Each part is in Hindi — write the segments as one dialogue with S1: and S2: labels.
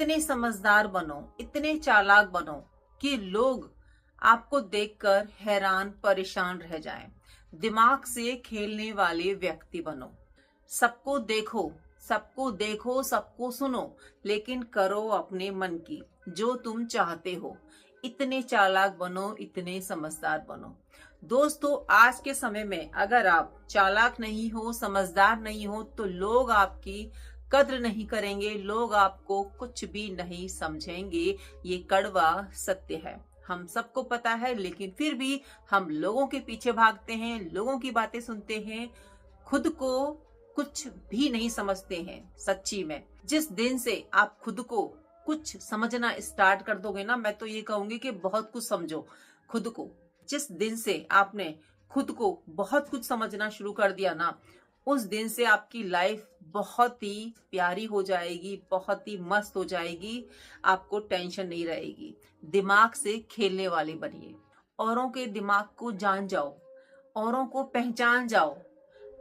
S1: इतने समझदार बनो, इतने चालाक बनो कि लोग आपको देखकर हैरान परेशान रह जाएं। दिमाग से खेलने वाले व्यक्ति बनो। सबको देखो, सबको देखो, सबको सुनो, लेकिन करो अपने मन की जो तुम चाहते हो। इतने चालाक बनो, इतने समझदार बनो। दोस्तों, आज के समय में अगर आप चालाक नहीं हो, समझदार नहीं हो, तो लोग आपकी कद्र नहीं करेंगे, लोग आपको कुछ भी नहीं समझेंगे। ये कड़वा सत्य है, हम सबको पता है, लेकिन फिर भी हम लोगों के पीछे भागते हैं, लोगों की बातें सुनते हैं, खुद को कुछ भी नहीं समझते हैं। सच्ची में जिस दिन से आप खुद को कुछ समझना स्टार्ट कर दोगे ना, मैं तो ये कहूंगी कि बहुत कुछ समझो खुद को। जिस दिन से आपने खुद को बहुत कुछ समझना शुरू कर दिया ना, उस दिन से आपकी लाइफ बहुत ही प्यारी हो जाएगी, बहुत ही मस्त हो जाएगी। आपको टेंशन नहीं रहेगी। दिमाग से खेलने वाले बनिए, औरों के दिमाग को जान जाओ, औरों को पहचान जाओ।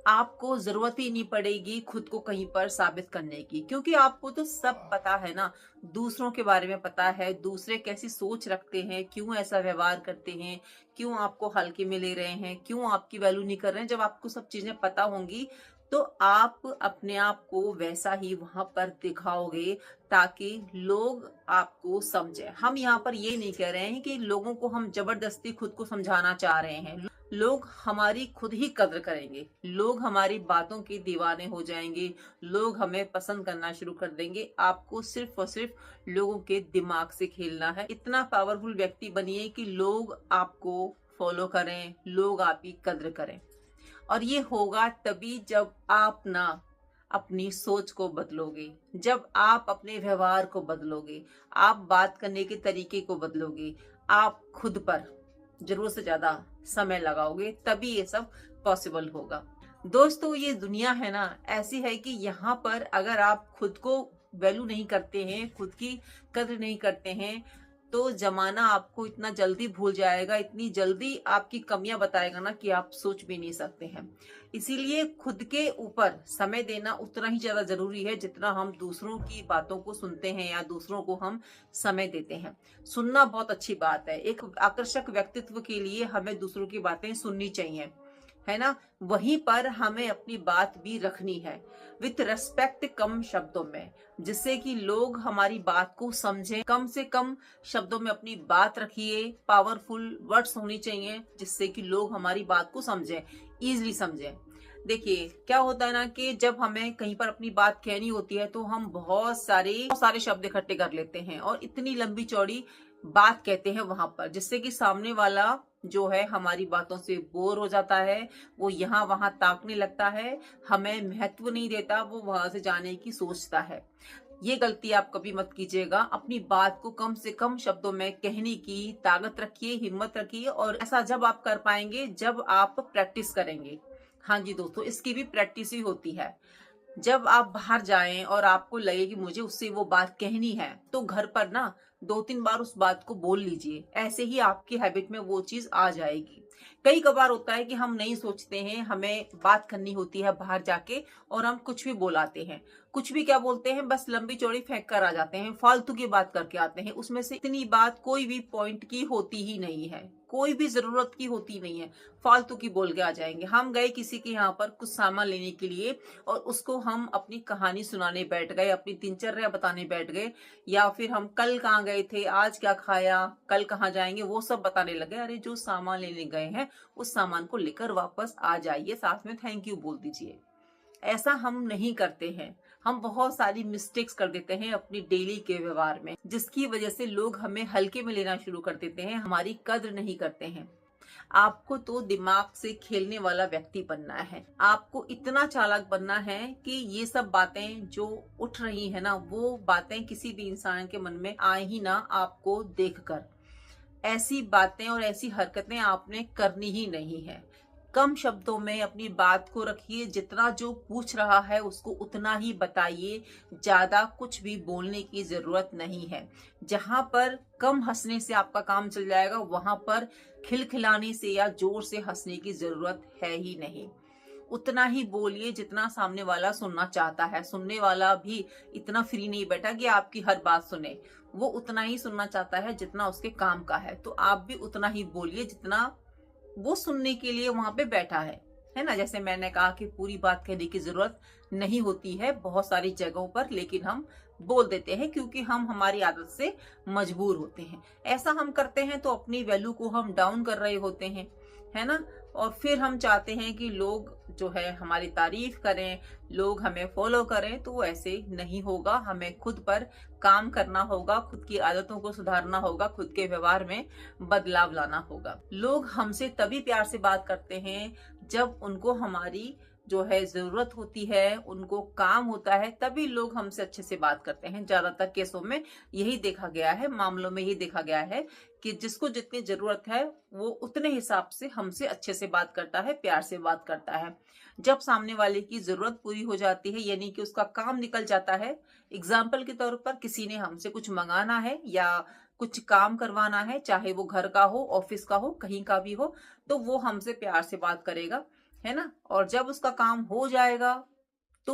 S1: आपको जरूरत ही नहीं पड़ेगी खुद को कहीं पर साबित करने की, क्योंकि आपको तो सब पता है ना। दूसरों के बारे में पता है, दूसरे कैसी सोच रखते हैं, क्यों ऐसा व्यवहार करते हैं, क्यों आपको हल्के में ले रहे हैं, क्यों आपकी वैल्यू नहीं कर रहे हैं। जब आपको सब चीजें पता होंगी तो आप अपने आप को वैसा ही वहां पर दिखाओगे, ताकि लोग आपको समझे। हम यहाँ पर ये नहीं कह रहे हैं कि लोगों को हम जबरदस्ती खुद को समझाना चाह रहे हैं। लोग हमारी खुद ही कद्र करेंगे, लोग हमारी बातों के दीवाने हो जाएंगे, लोग हमें पसंद करना शुरू कर देंगे। आपको सिर्फ और सिर्फ लोगों के दिमाग से खेलना है। इतना पावरफुल व्यक्ति बनिए कि लोग आपको फॉलो करें, लोग आपकी कद्र करें। और ये होगा तभी जब आप ना अपनी सोच को बदलोगे, जब आप अपने व्यवहार को बदलोगे, आप बात करने के तरीके को बदलोगे, आप खुद पर जरूरत से ज्यादा समय लगाओगे, तभी ये सब पॉसिबल होगा। दोस्तों, ये दुनिया है ना, ऐसी है कि यहाँ पर अगर आप खुद को वैल्यू नहीं करते हैं, खुद की कद्र नहीं करते हैं, तो जमाना आपको इतना जल्दी भूल जाएगा, इतनी जल्दी आपकी कमियां बताएगा ना कि आप सोच भी नहीं सकते हैं। इसीलिए खुद के ऊपर समय देना उतना ही ज्यादा जरूरी है जितना हम दूसरों की बातों को सुनते हैं या दूसरों को हम समय देते हैं। सुनना बहुत अच्छी बात है। एक आकर्षक व्यक्तित्व के लिए हमें दूसरों की बातें सुननी चाहिए, है ना। वहीं पर हमें अपनी बात भी रखनी है विथ रेस्पेक्ट, कम शब्दों में, जिससे कि लोग हमारी बात को समझें। कम से कम शब्दों में अपनी बात रखिए, पावरफुल वर्ड्स होनी चाहिए जिससे कि लोग हमारी बात को समझें, इजीली समझें। देखिए क्या होता है ना कि जब हमें कहीं पर अपनी बात कहनी होती है तो हम बहुत सारे शब्द इकट्ठे कर लेते हैं और इतनी लंबी चौड़ी बात कहते हैं वहां पर, जिससे कि सामने वाला जो है हमारी बातों से बोर हो जाता है, वो यहाँ वहां ताकने लगता है, हमें महत्व नहीं देता, वो वहां से जाने की सोचता है। ये गलती आप कभी मत कीजिएगा। अपनी बात को कम से कम शब्दों में कहने की ताकत रखिए, हिम्मत रखिए, और ऐसा जब आप कर पाएंगे जब आप प्रैक्टिस करेंगे। हाँ जी दोस्तों, इसकी भी प्रैक्टिस ही होती है। जब आप बाहर जाएं और आपको लगे कि मुझे उससे वो बात कहनी है, तो घर पर ना 2-3 बार उस बात को बोल लीजिए। ऐसे ही आपकी हैबिट में वो चीज आ जाएगी। कई कबार होता है कि हम नहीं सोचते हैं, हमें बात करनी होती है बाहर जाके और हम कुछ भी बोलाते हैं। कुछ भी क्या बोलते हैं, बस लंबी चौड़ी फेंक कर आ जाते हैं, फालतू की बात करके आते हैं। उसमें से इतनी बात कोई भी पॉइंट की होती ही नहीं है, कोई भी जरूरत की होती नहीं है, फालतू की बोल के आ जाएंगे। हम गए किसी के यहाँ पर कुछ सामान लेने के लिए और उसको हम अपनी कहानी सुनाने बैठ गए, अपनी दिनचर्या बताने बैठ गए, या फिर हम कल कहाँ गए थे, आज क्या खाया, कल कहाँ जाएंगे, वो सब बताने लगे। अरे जो सामान लेने गए हैं उस सामान को लेकर वापस आ जाइए, साथ में थैंक यू बोल दीजिए। ऐसा हम नहीं करते हैं। हम बहुत सारी मिस्टेक्स कर देते हैं अपनी डेली के व्यवहार में, जिसकी वजह से लोग हमें हल्के में लेना शुरू कर देते हैं, हमारी कद्र नहीं करते हैं। आपको तो दिमाग से खेलने वाला व्यक्ति बनना है। आपको इतना चालाक बनना है कि ये सब बातें जो उठ रही है ना, वो बातें किसी भी इंसान के मन में आए ही ना आपको देखकर। ऐसी बातें और ऐसी हरकतें आपने करनी ही नहीं है। कम शब्दों में अपनी बात को रखिए, जितना जो पूछ रहा है उसको उतना ही बताइए, ज्यादा कुछ भी बोलने की जरूरत नहीं है। जहां पर कम हंसने से आपका काम चल जाएगा, वहां पर खिलखिलाने से या जोर से हंसने की जरूरत है ही नहीं। उतना ही बोलिए जितना सामने वाला सुनना चाहता है। सुनने वाला भी इतना फ्री नहीं बैठा कि आपकी हर बात सुने। वो उतना ही सुनना चाहता है जितना उसके काम का है। तो आप भी उतना ही बोलिए जितना वो सुनने के लिए वहां पे बैठा है ना। जैसे मैंने कहा कि पूरी बात कहने की जरूरत नहीं होती है बहुत सारी जगहों पर, लेकिन हम बोल देते हैं क्योंकि हम हमारी आदत से मजबूर होते हैं। ऐसा हम करते हैं तो अपनी वैल्यू को हम डाउन कर रहे होते हैं, है ना। और फिर हम चाहते हैं कि लोग जो है हमारी तारीफ करें, लोग हमें फॉलो करें, तो ऐसे नहीं होगा। हमें खुद पर काम करना होगा, खुद की आदतों को सुधारना होगा, खुद के व्यवहार में बदलाव लाना होगा। लोग हमसे तभी प्यार से बात करते हैं जब उनको हमारी जो है जरूरत होती है, उनको काम होता है, तभी लोग हमसे अच्छे से बात करते हैं। ज्यादातर केसों में यही देखा गया है, मामलों में यही देखा गया है कि जिसको जितनी जरूरत है वो उतने हिसाब से हमसे अच्छे से बात करता है, प्यार से बात करता है। जब सामने वाले की जरूरत पूरी हो जाती है, यानी कि उसका काम निकल जाता है, एग्जाम्पल के तौर पर किसी ने हमसे कुछ मंगाना है या कुछ काम करवाना है, चाहे वो घर का हो, ऑफिस का हो, कहीं का भी हो, तो वो हमसे प्यार से बात करेगा, है ना। और जब उसका काम हो जाएगा तो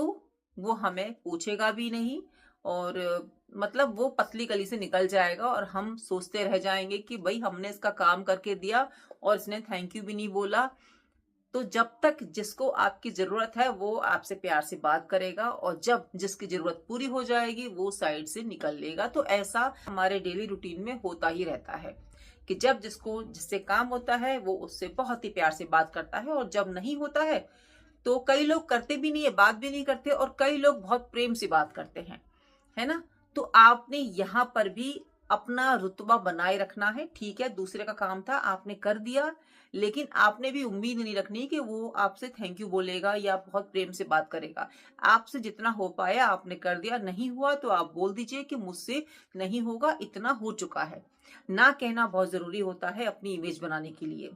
S1: वो हमें पूछेगा भी नहीं, और मतलब वो पतली गली से निकल जाएगा और हम सोचते रह जाएंगे कि भाई हमने इसका काम करके दिया और इसने थैंक यू भी नहीं बोला। तो जब तक जिसको आपकी जरूरत है वो आपसे प्यार से बात करेगा, और जब जिसकी जरूरत पूरी हो जाएगी वो साइड से निकल लेगा। तो ऐसा हमारे डेली रूटीन में होता ही रहता है कि जब जिसको जिससे काम होता है वो उससे बहुत ही प्यार से बात करता है, और जब नहीं होता है तो कई लोग करते भी नहीं है, बात भी नहीं करते, और कई लोग बहुत प्रेम से बात करते हैं, है ना। तो आपने यहाँ पर भी अपना रुतबा बनाए रखना है। ठीक है, दूसरे का काम था, आपने कर दिया, लेकिन आपने भी उम्मीद नहीं रखनी कि वो आपसे थैंक यू बोलेगा या बहुत प्रेम से बात करेगा। आपसे जितना हो पाया आपने कर दिया, नहीं हुआ तो आप बोल दीजिए कि मुझसे नहीं होगा, इतना हो चुका है। ना कहना बहुत जरूरी होता है अपनी इमेज बनाने के लिए।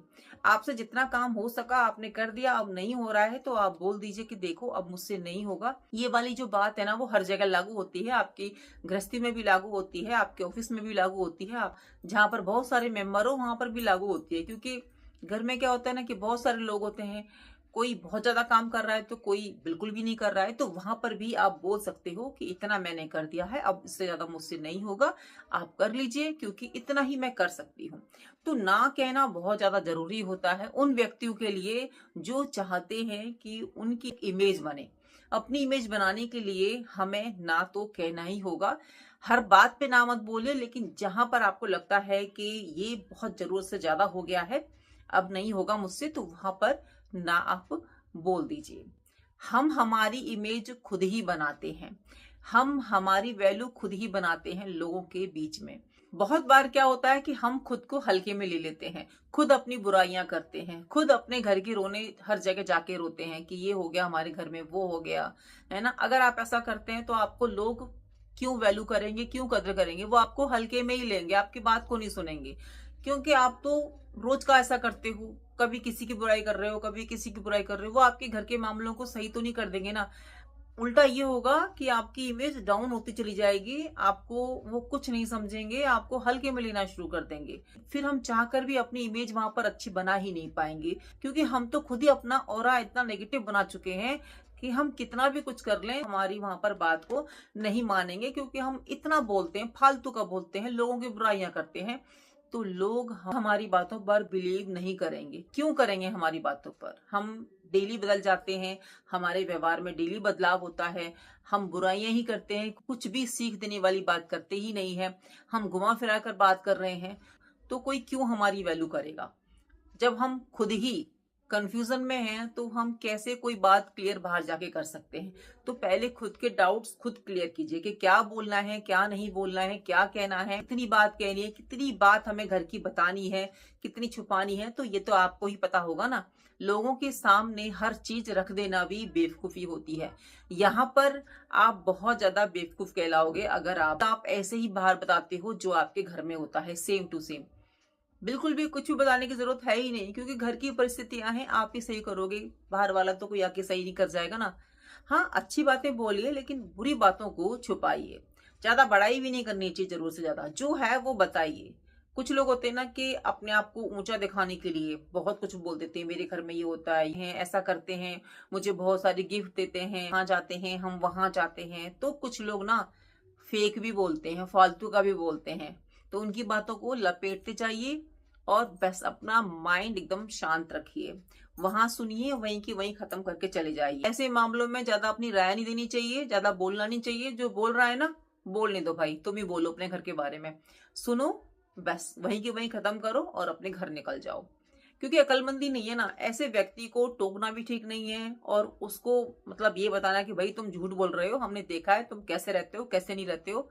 S1: आपसे जितना काम हो सका आपने कर दिया, अब नहीं हो रहा है तो आप बोल दीजिए कि देखो अब मुझसे नहीं होगा। ये वाली जो बात है ना वो हर जगह लागू होती है, आपकी गृहस्थी में भी लागू होती है, आपके ऑफिस में भी लागू होती है, आप जहाँ पर बहुत सारे मेंबर हो वहां पर भी लागू होती है। क्योंकि घर में क्या होता है ना कि बहुत सारे लोग होते हैं, कोई बहुत ज्यादा काम कर रहा है तो कोई बिल्कुल भी नहीं कर रहा है, तो वहां पर भी आप बोल सकते हो कि इतना मैंने कर दिया है, अब इससे ज्यादा मुझसे नहीं होगा, आप कर लीजिए क्योंकि इतना ही मैं कर सकती हूँ। तो ना कहना बहुत ज्यादा जरूरी होता है उन व्यक्तियों के लिए जो चाहते हैं कि उनकी इमेज बने। अपनी इमेज बनाने के लिए हमें ना तो कहना ही होगा, हर बात पे ना मत बोलिए, लेकिन जहां पर आपको लगता है कि ये बहुत जरूरत से ज्यादा हो गया है, अब नहीं होगा मुझसे, तो वहां पर ना आप बोल दीजिए। हम हमारी इमेज खुद ही बनाते हैं, हम हमारी वैल्यू खुद ही बनाते हैं लोगों के बीच में। बहुत बार क्या होता है कि हम खुद को हल्के में ले लेते हैं, खुद अपनी बुराइयां करते हैं, खुद अपने घर की रोने हर जगह जाके रोते हैं कि ये हो गया हमारे घर में, वो हो गया, है ना। अगर आप ऐसा करते हैं तो आपको लोग क्यों वैल्यू करेंगे, क्यों कदर करेंगे? वो आपको हल्के में ही लेंगे, आपकी बात को नहीं सुनेंगे, क्योंकि आप तो रोज का ऐसा करते हो, कभी किसी की बुराई कर रहे हो, कभी किसी की बुराई कर रहे हो। वो आपके घर के मामलों को सही तो नहीं कर देंगे ना। उल्टा ये होगा कि आपकी इमेज डाउन होती चली जाएगी, आपको वो कुछ नहीं समझेंगे, आपको हल्के में लेना शुरू कर देंगे। फिर हम चाहकर भी अपनी इमेज वहां पर अच्छी बना ही नहीं पाएंगे, क्योंकि हम तो खुद ही अपना ऑरा इतना नेगेटिव बना चुके हैं कि हम कितना भी कुछ कर लें हमारी वहां पर बात को नहीं मानेंगे, क्योंकि हम इतना बोलते हैं, फालतू का बोलते हैं, लोगों की बुराइयां करते हैं। तो लोग हमारी बातों पर बिलीव नहीं करेंगे। क्यों करेंगे हमारी बातों पर? हम डेली बदल जाते हैं, हमारे व्यवहार में डेली बदलाव होता है, हम बुराइयां ही करते हैं, कुछ भी सीख देने वाली बात करते ही नहीं है, हम घुमा फिरा कर बात कर रहे हैं, तो कोई क्यों हमारी वैल्यू करेगा? जब हम खुद ही कंफ्यूजन में हैं तो हम कैसे कोई बात क्लियर बाहर जाके कर सकते हैं? तो पहले खुद के डाउट्स खुद क्लियर कीजिए कि क्या बोलना है, क्या नहीं बोलना है, क्या कहना है, कितनी बात कहनी है, कितनी बात हमें घर की बतानी है, कितनी छुपानी है। तो ये तो आपको ही पता होगा ना। लोगों के सामने हर चीज रख देना भी बेवकूफी होती है। यहाँ पर आप बहुत ज्यादा बेवकूफ कहलाओगे अगर आप ऐसे ही बाहर बताते हो जो आपके घर में होता है, सेम टू सेम। बिल्कुल भी कुछ भी बताने की जरूरत है ही नहीं, क्योंकि घर की परिस्थितियां हैं, आप ही सही करोगे, बाहर वाला तो कोई आके सही नहीं कर जाएगा ना। हाँ, अच्छी बातें बोलिए लेकिन बुरी बातों को छुपाइए। ज्यादा बड़ाई भी नहीं करनी चाहिए, जरूरत से ज्यादा जो है वो बताइए। कुछ लोग होते हैं ना कि अपने आप को ऊंचा दिखाने के लिए बहुत कुछ बोल देते हैं, मेरे घर में ये होता है, ऐसा करते हैं, मुझे बहुत सारी गिफ्ट देते हैं, वहां जाते हैं, हम वहां जाते हैं। तो कुछ लोग ना फेक भी बोलते हैं, फालतू का भी बोलते हैं। तो उनकी बातों को लपेटते जाइए और बस अपना माइंड एकदम शांत रखिए, वहां सुनिए, वहीं की वहीं खत्म करके चले जाइए। ऐसे मामलों में ज्यादा अपनी राय नहीं देनी चाहिए, ज्यादा बोलना नहीं चाहिए। जो बोल रहा है ना, बोलने दो भाई, तुम ही बोलो अपने घर के बारे में, सुनो, बस वहीं की वहीं खत्म करो और अपने घर निकल जाओ। क्योंकि अकलमंदी नहीं है ना, ऐसे व्यक्ति को टोकना भी ठीक नहीं है और उसको मतलब ये बताना कि भाई तुम झूठ बोल रहे हो, हमने देखा है तुम कैसे रहते हो कैसे नहीं रहते हो,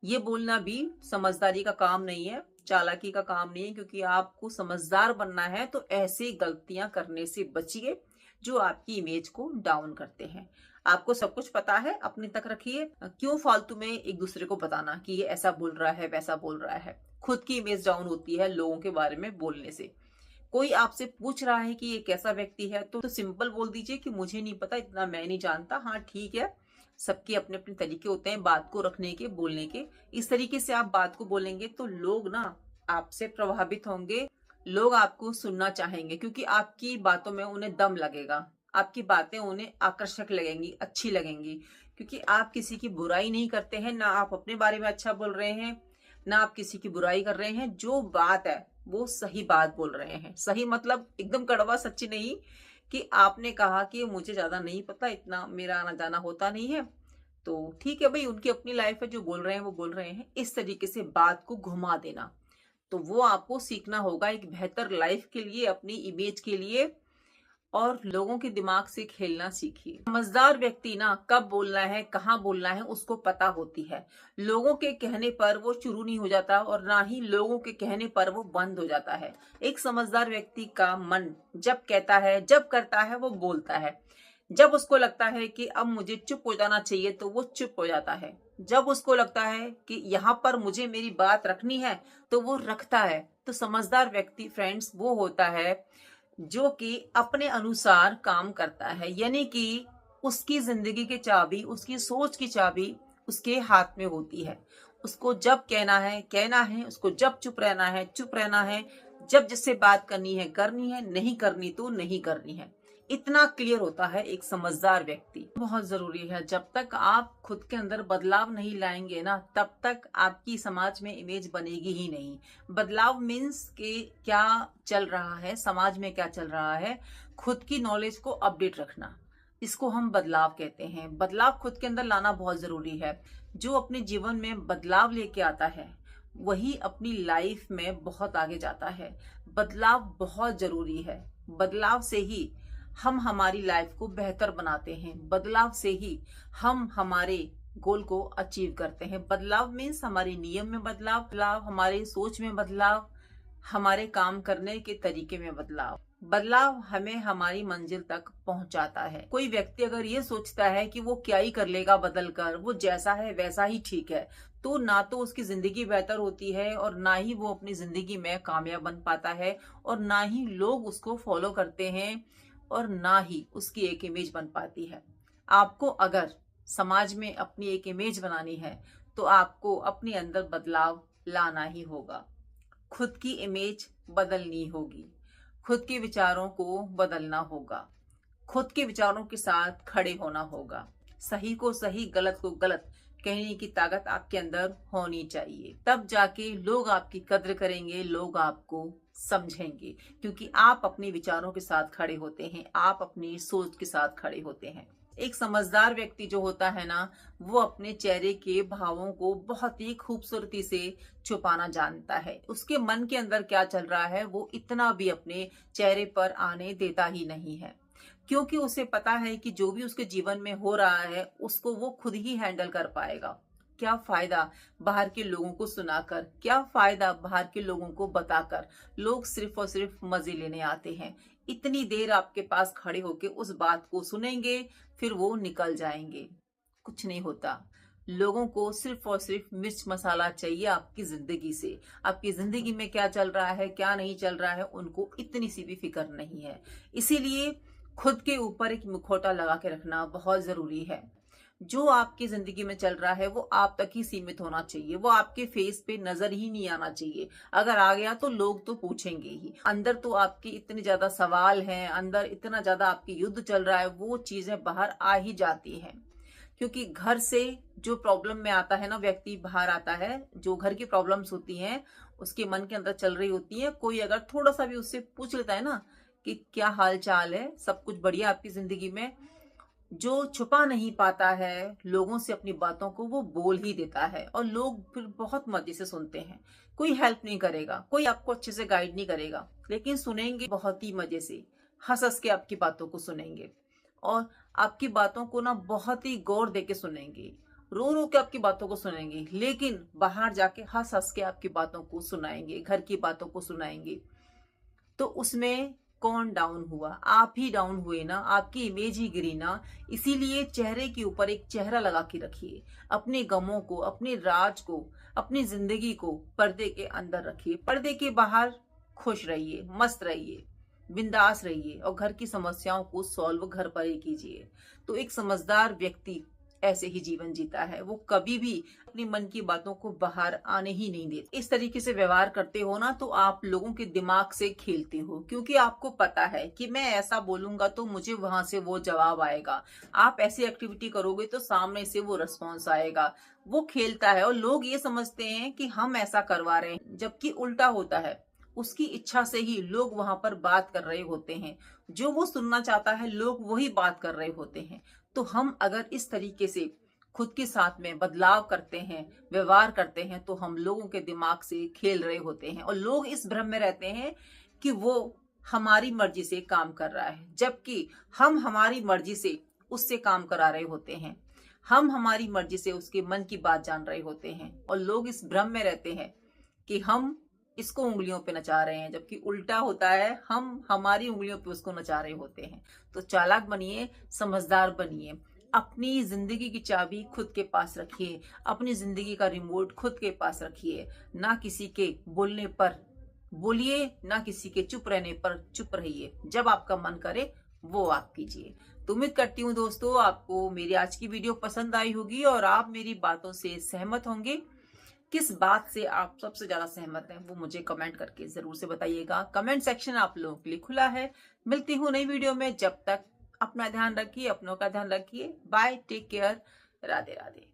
S1: ये बोलना भी समझदारी का काम नहीं है, चालाकी का काम नहीं है। क्योंकि आपको समझदार बनना है तो ऐसी गलतियां करने से बचिए जो आपकी इमेज को डाउन करते हैं। आपको सब कुछ पता है, अपने तक रखिए। क्यों फालतू में एक दूसरे को बताना कि ये ऐसा बोल रहा है वैसा बोल रहा है। खुद की इमेज डाउन होती है लोगों के बारे में बोलने से। कोई आपसे पूछ रहा है कि ये कैसा व्यक्ति है तो सिंपल बोल दीजिए कि मुझे नहीं पता, इतना मैं नहीं जानता। हाँ ठीक है, सबके अपने अपने तरीके होते हैं बात को रखने के, बोलने के। इस तरीके से आप बात को बोलेंगे तो लोग ना आपसे प्रभावित होंगे, लोग आपको सुनना चाहेंगे क्योंकि आपकी बातों में उन्हें दम लगेगा, आपकी बातें उन्हें आकर्षक लगेंगी, अच्छी लगेंगी। क्योंकि आप किसी की बुराई नहीं करते हैं, ना आप अपने बारे में अच्छा बोल रहे हैं, ना आप किसी की बुराई कर रहे हैं। जो बात है वो सही बात बोल रहे हैं। सही मतलब एकदम कड़वा सच्ची नहीं कि आपने कहा कि मुझे ज्यादा नहीं पता, इतना मेरा आना जाना होता नहीं है, तो ठीक है भाई, उनकी अपनी लाइफ है, जो बोल रहे हैं वो बोल रहे हैं। इस तरीके से बात को घुमा देना, तो वो आपको सीखना होगा एक बेहतर लाइफ के लिए, अपनी इमेज के लिए। और लोगों के दिमाग से खेलना सीखिए। समझदार व्यक्ति ना कब बोलना है कहाँ बोलना है उसको पता होती है। लोगों के कहने पर वो शुरू नहीं हो जाता और ना ही लोगों के कहने पर वो बंद हो जाता है। एक समझदार व्यक्ति का मन जब कहता है, जब करता है, वो बोलता है। जब उसको लगता है कि अब मुझे चुप हो जाना चाहिए तो वो चुप हो जाता है। जब उसको लगता है कि यहाँ पर मुझे मेरी बात रखनी है तो वो रखता है। तो समझदार व्यक्ति फ्रेंड्स वो होता है जो कि अपने अनुसार काम करता है, यानी कि उसकी जिंदगी की चाबी, उसकी सोच की चाबी उसके हाथ में होती है। उसको जब कहना है कहना है, उसको जब चुप रहना है चुप रहना है, जब जिससे बात करनी है, नहीं करनी तो नहीं करनी है। इतना क्लियर होता है एक समझदार व्यक्ति। बहुत जरूरी है, जब तक आप खुद के अंदर बदलाव नहीं लाएंगे ना, तब तक आपकी समाज में इमेज बनेगी ही नहीं। बदलाव मीन्स के क्या चल रहा है समाज में, क्या चल रहा है, खुद की नॉलेज को अपडेट रखना, इसको हम बदलाव कहते हैं। बदलाव खुद के अंदर लाना बहुत जरूरी है। जो अपने जीवन में बदलाव लेके आता है वही अपनी लाइफ में बहुत आगे जाता है। बदलाव बहुत जरूरी है। बदलाव से ही हम हमारी लाइफ को बेहतर बनाते हैं। बदलाव से ही हम हमारे गोल को अचीव करते हैं। बदलाव मीन्स हमारे नियम में बदलाव, बदलाव हमारे सोच में बदलाव, हमारे काम करने के तरीके में बदलाव। बदलाव हमें हमारी मंजिल तक पहुंचाता है। कोई व्यक्ति अगर ये सोचता है कि वो क्या ही कर लेगा बदल कर, वो जैसा है वैसा ही ठीक है, तो ना तो उसकी जिंदगी बेहतर होती है और ना ही वो अपनी जिंदगी में कामयाब बन पाता है और ना ही लोग उसको फॉलो करते हैं और ना ही उसकी एक इमेज बन पाती है। आपको अगर समाज में अपनी एक इमेज बनानी है तो आपको अपने अंदर बदलाव लाना ही होगा। खुद की इमेज बदलनी होगी, खुद के विचारों को बदलना होगा, खुद के विचारों के साथ खड़े होना होगा। सही को सही, गलत को गलत कहने की ताकत आपके अंदर होनी चाहिए। तब जाके लोग आपकी कद्र करेंगे, लोग आपको समझेंगे, क्योंकि आप अपने विचारों के साथ खड़े होते हैं, आप अपनी सोच के साथ खड़े होते हैं। एक समझदार व्यक्ति जो होता है ना, वो अपने चेहरे के भावों को बहुत ही खूबसूरती से छुपाना जानता है। उसके मन के अंदर क्या चल रहा है वो इतना भी अपने चेहरे पर आने देता ही नहीं है, क्योंकि उसे पता है कि जो भी उसके जीवन में हो रहा है उसको वो खुद ही हैंडल कर पाएगा। क्या फायदा बाहर के लोगों को सुनाकर, क्या फायदा बाहर के लोगों को बताकर। लोग सिर्फ और सिर्फ मजे लेने आते हैं। इतनी देर आपके पास खड़े होके उस बात को सुनेंगे, फिर वो निकल जाएंगे। कुछ नहीं होता। लोगों को सिर्फ और सिर्फ मिर्च मसाला चाहिए आपकी जिंदगी से। आपकी जिंदगी में क्या चल रहा है क्या नहीं चल रहा है उनको इतनी सी भी फिक्र नहीं है। इसीलिए खुद के ऊपर एक मुखौटा लगा के रखना बहुत जरूरी है। जो आपकी जिंदगी में चल रहा है वो आप तक ही सीमित होना चाहिए, वो आपके फेस पे नजर ही नहीं आना चाहिए। अगर आ गया तो लोग तो पूछेंगे ही। अंदर तो आपकी इतने ज्यादा सवाल हैं, अंदर इतना ज्यादा आपकी युद्ध चल रहा है, वो चीजें बाहर आ ही जाती हैं। क्योंकि घर से जो प्रॉब्लम में आता है ना व्यक्ति, बाहर आता है, जो घर की प्रॉब्लम्स होती हैं उसके मन के अंदर चल रही होती है। कोई अगर थोड़ा सा भी उससे पूछ लेता है ना कि क्या हाल चाल है, सब कुछ बढ़िया आपकी जिंदगी में, जो छुपा नहीं पाता है लोगों से अपनी बातों को, वो बोल ही देता है। और लोग फिर बहुत मजे से सुनते हैं। कोई हेल्प नहीं करेगा, कोई आपको अच्छे से गाइड नहीं करेगा, लेकिन सुनेंगे बहुत ही मजे से, हंस हंस के आपकी बातों को सुनेंगे। और आपकी बातों को ना बहुत ही गौर दे के सुनेंगे, रो रो के आपकी बातों को सुनेंगे, लेकिन बाहर जाके हंस हंस के आपकी बातों को सुनाएंगे, घर की बातों को सुनाएंगे। तो उसमें कौन डाउन हुआ? आप ही डाउन हुए ना, आपकी इमेज ही गिरी ना। इसीलिए चेहरे के ऊपर एक चेहरा लगा के रखिए। अपने गमों को, अपने राज को, अपनी जिंदगी को पर्दे के अंदर रखिए। पर्दे के बाहर खुश रहिए, मस्त रहिए, बिंदास रहिए और घर की समस्याओं को सॉल्व घर पर ही कीजिए। तो एक समझदार व्यक्ति ऐसे ही जीवन जीता है, वो कभी भी अपने मन की बातों को बाहर आने ही नहीं देते। इस तरीके से व्यवहार करते हो ना तो आप लोगों के दिमाग से खेलते हो, क्योंकि आपको पता है कि मैं ऐसा बोलूंगा तो मुझे वहां से वो जवाब आएगा, आप ऐसी एक्टिविटी करोगे तो सामने से वो रिस्पॉन्स आएगा। वो खेलता है और लोग ये समझते हैं कि हम ऐसा करवा रहे हैं, जबकि उल्टा होता है। उसकी इच्छा से ही लोग वहां पर बात कर रहे होते हैं, जो वो सुनना चाहता है लोग वही बात कर रहे होते हैं। तो हम अगर इस तरीके से खुद के साथ में बदलाव करते हैं, व्यवहार करते हैं, तो हम लोगों के दिमाग से खेल रहे होते हैं और लोग इस भ्रम में रहते हैं कि वो हमारी मर्जी से काम कर रहा है, जबकि हम हमारी मर्जी से उससे काम करा रहे होते हैं। हम हमारी मर्जी से उसके मन की बात जान रहे होते हैं और लोग इस भ्रम में रहते हैं कि हम इसको उंगलियों पे नचा रहे हैं, जबकि उल्टा होता है, हम हमारी उंगलियों पे उसको नचा रहे होते हैं। तो चालाक बनिए, समझदार बनिए, अपनी जिंदगी की चाबी खुद के पास रखिए, अपनी जिंदगी का रिमोट खुद के पास रखिए। ना किसी के बोलने पर बोलिए, ना किसी के चुप रहने पर चुप रहिए। जब आपका मन करे वो आप कीजिए। तो उम्मीद करती हूँ दोस्तों आपको मेरी आज की वीडियो पसंद आई होगी और आप मेरी बातों से सहमत होंगे। किस बात से आप सबसे ज्यादा सहमत हैं वो मुझे कमेंट करके जरूर से बताइएगा। कमेंट सेक्शन आप लोगों के लिए खुला है। मिलती हूँ नई वीडियो में, जब तक अपना ध्यान रखिए, अपनों का ध्यान रखिए। Bye, take care, Radhe Radhe.